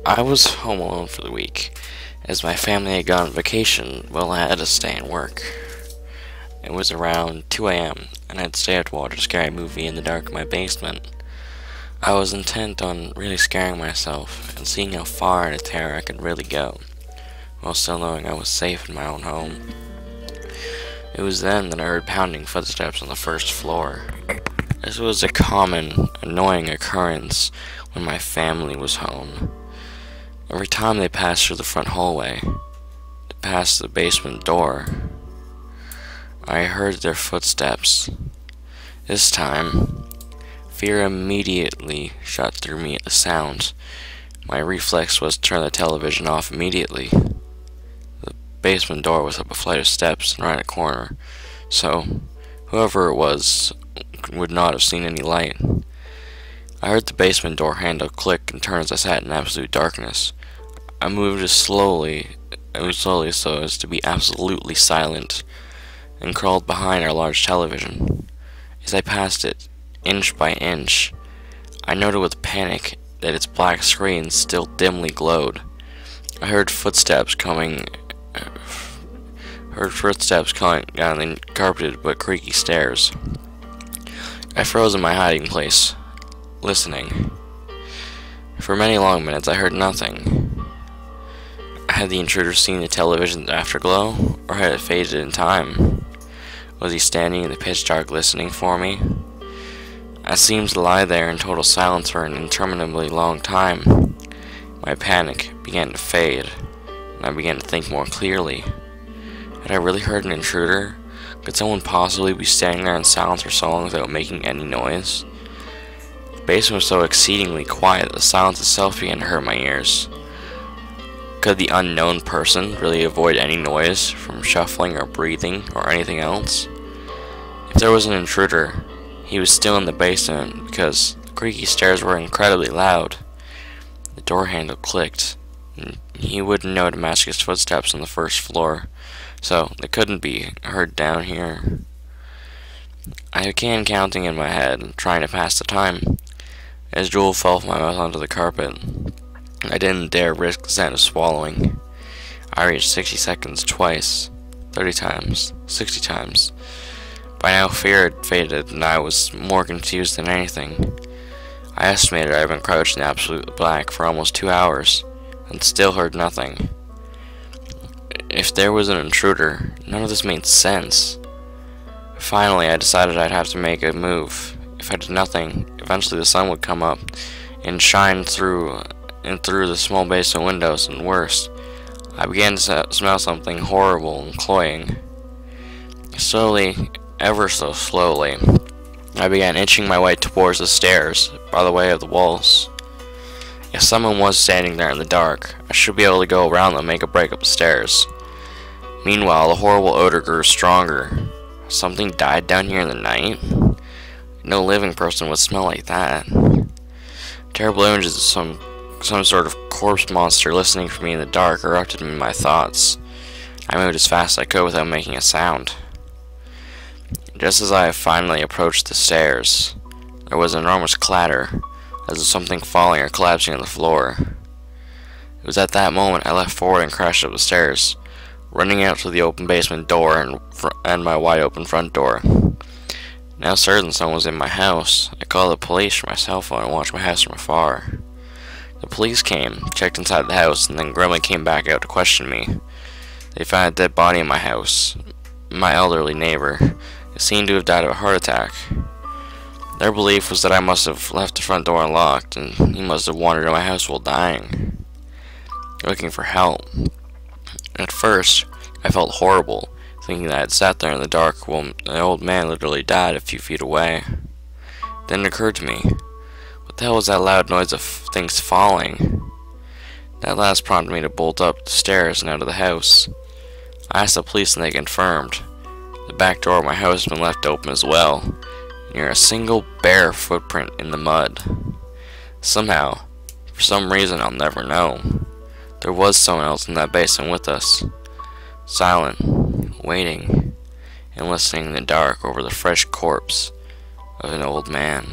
I was home alone for the week, as my family had gone on vacation while I had to stay and work. It was around 2 a.m., and I'd stay up to watch a scary movie in the dark in my basement. I was intent on really scaring myself and seeing how far into terror I could really go, while still knowing I was safe in my own home. It was then that I heard pounding footsteps on the first floor. This was a common, annoying occurrence when my family was home. Every time they passed through the front hallway, to pass the basement door, I heard their footsteps. This time, fear immediately shot through me at the sound. My reflex was to turn the television off immediately. The basement door was up a flight of steps and right a corner, so whoever it was would not have seen any light. I heard the basement door handle click and turn as I sat in absolute darkness. I moved slowly so as to be absolutely silent, and crawled behind our large television. As I passed it, inch by inch, I noted with panic that its black screen still dimly glowed. I heard footsteps coming down the carpeted but creaky stairs. I froze in my hiding place, listening. For many long minutes I heard nothing. Had the intruder seen the television's afterglow, or had it faded in time? Was he standing in the pitch dark listening for me? I seemed to lie there in total silence for an interminably long time. My panic began to fade, and I began to think more clearly. Had I really heard an intruder? Could someone possibly be standing there in silence for so long without making any noise? The basement was so exceedingly quiet that the silence itself began to hurt my ears. Could the unknown person really avoid any noise from shuffling or breathing or anything else? If there was an intruder, he was still in the basement because the creaky stairs were incredibly loud. The door handle clicked, and he wouldn't know to match his footsteps on the first floor, so they couldn't be heard down here. I began counting in my head, trying to pass the time, as Jewel fell from my mouth onto the carpet. I didn't dare risk the sound of swallowing. I reached 60 seconds twice, 30 times, 60 times. By now fear had faded, and I was more confused than anything. I estimated I had been crouched in absolute black for almost 2 hours, and still heard nothing. If there was an intruder, none of this made sense. Finally, I decided I'd have to make a move. If I did nothing, eventually the sun would come up and shine through the small basement windows, and worse, I began to smell something horrible and cloying. Slowly, ever so slowly, I began inching my way towards the stairs by the way of the walls. If someone was standing there in the dark, I should be able to go around them and make a break up the stairs. Meanwhile, the horrible odor grew stronger. Something died down here in the night? No living person would smell like that. Terrible images of some sort of corpse monster listening for me in the dark erupted in my thoughts. I moved as fast as I could without making a sound. Just as I finally approached the stairs, there was an enormous clatter, as of something falling or collapsing on the floor. It was at that moment I leapt forward and crashed up the stairs, running out to the open basement door and my wide open front door. Now certain someone was in my house, I called the police from my cell phone and watched my house from afar. The police came, checked inside the house, and then grimly came back out to question me. They found a dead body in my house. My elderly neighbor. It seemed to have died of a heart attack. Their belief was that I must have left the front door unlocked, and he must have wandered in my house while dying, looking for help. At first, I felt horrible, thinking that I had sat there in the dark while an old man literally died a few feet away. Then it occurred to me, what the hell was that loud noise of things falling? That last prompted me to bolt up the stairs and out of the house. I asked the police and they confirmed. The back door of my house had been left open as well, near a single bare footprint in the mud. Somehow, for some reason I'll never know, there was someone else in that basement with us, silent, waiting, and listening in the dark over the fresh corpse of an old man.